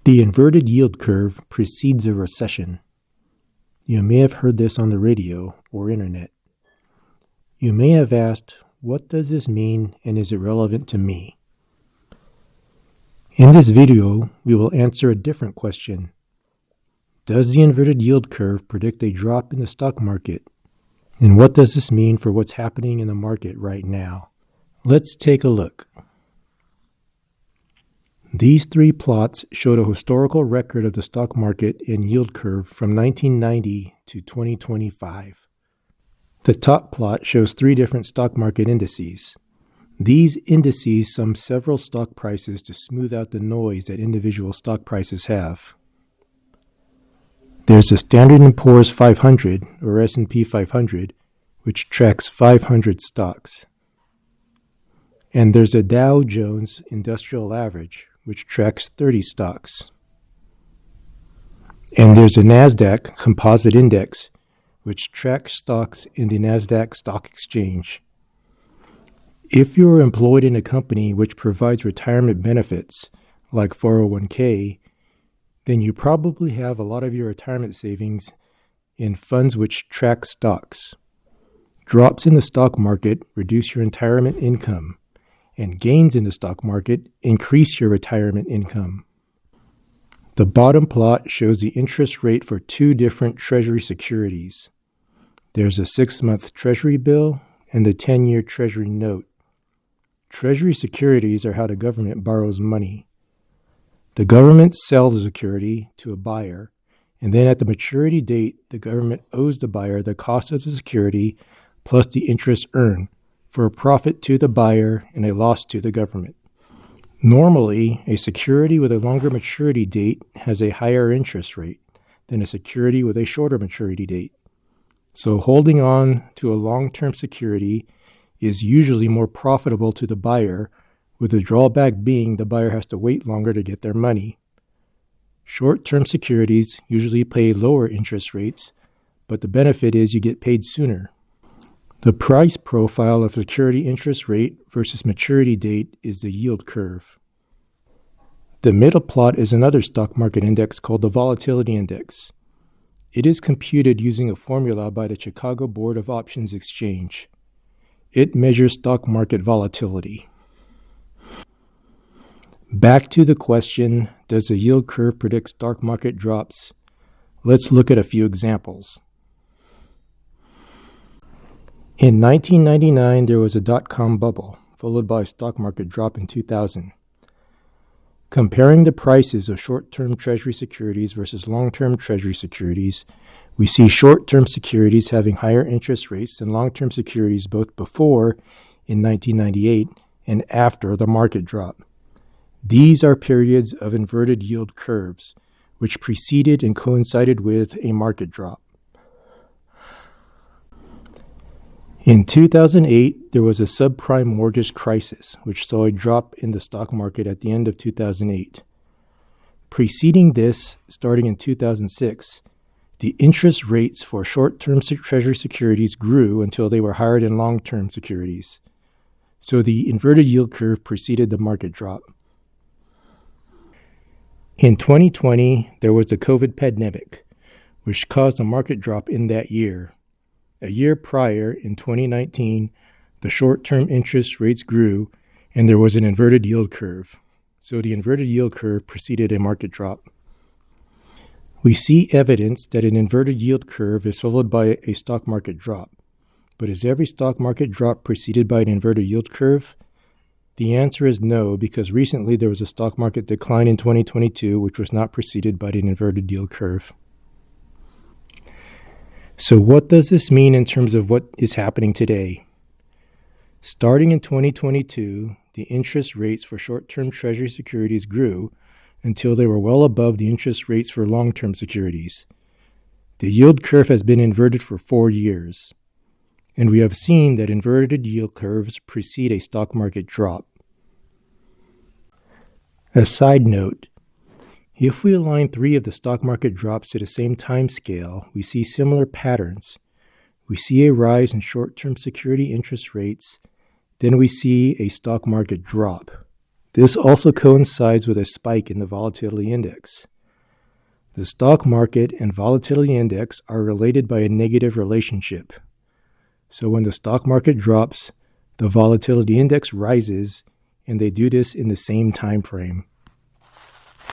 The inverted yield curve precedes a recession. You may have heard this on the radio or internet. You may have asked, what does this mean and is it relevant to me? In this video, we will answer a different question. Does the inverted yield curve predict a drop in the stock market? And what does this mean for what's happening in the market right now? Let's take a look. These three plots showed a historical record of the stock market and yield curve from 1990 to 2025. The top plot shows three different stock market indices. These indices sum several stock prices to smooth out the noise that individual stock prices have. There's the Standard & Poor's 500, or S&P 500, which tracks 500 stocks. And there's a Dow Jones Industrial Average, which tracks 30 stocks. And there's a NASDAQ Composite Index, which tracks stocks in the NASDAQ Stock Exchange. If you are employed in a company which provides retirement benefits, like 401k, then you probably have a lot of your retirement savings in funds which track stocks. Drops in the stock market reduce your retirement income, and gains in the stock market increase your retirement income. The bottom plot shows the interest rate for two different Treasury securities. There's a 6-month Treasury bill and the 10-year Treasury note. Treasury securities are how the government borrows money. The government sells the security to a buyer, and then at the maturity date, the government owes the buyer the cost of the security plus the interest earned, for a profit to the buyer and a loss to the government. Normally, a security with a longer maturity date has a higher interest rate than a security with a shorter maturity date. So holding on to a long-term security is usually more profitable to the buyer, with the drawback being the buyer has to wait longer to get their money. Short-term securities usually pay lower interest rates, but the benefit is you get paid sooner. The price profile of security interest rate versus maturity date is the yield curve. The middle plot is another stock market index called the Volatility Index. It is computed using a formula by the Chicago Board of Options Exchange. It measures stock market volatility. Back to the question, does the yield curve predict stock market drops? Let's look at a few examples. In 1999, there was a dot-com bubble, followed by a stock market drop in 2000. Comparing the prices of short-term Treasury securities versus long-term Treasury securities, we see short-term securities having higher interest rates than long-term securities both before, in 1998, and after the market drop. These are periods of inverted yield curves, which preceded and coincided with a market drop. In 2008, there was a subprime mortgage crisis, which saw a drop in the stock market at the end of 2008. Preceding this, starting in 2006, the interest rates for short-term Treasury securities grew until they were higher than long-term securities. So the inverted yield curve preceded the market drop. In 2020, there was the COVID pandemic, which caused a market drop in that year. A year prior, in 2019, the short-term interest rates grew and there was an inverted yield curve. So the inverted yield curve preceded a market drop. We see evidence that an inverted yield curve is followed by a stock market drop. But is every stock market drop preceded by an inverted yield curve? The answer is no, because recently there was a stock market decline in 2022, which was not preceded by an inverted yield curve. So what does this mean in terms of what is happening today? Starting in 2022, the interest rates for short-term Treasury securities grew until they were well above the interest rates for long-term securities. The yield curve has been inverted for 4 years, and we have seen that inverted yield curves precede a stock market drop. A side note, if we align 3 of the stock market drops to the same time scale, we see similar patterns. We see a rise in short-term security interest rates, then we see a stock market drop. This also coincides with a spike in the volatility index. The stock market and volatility index are related by a negative relationship. So when the stock market drops, the volatility index rises, and they do this in the same time frame.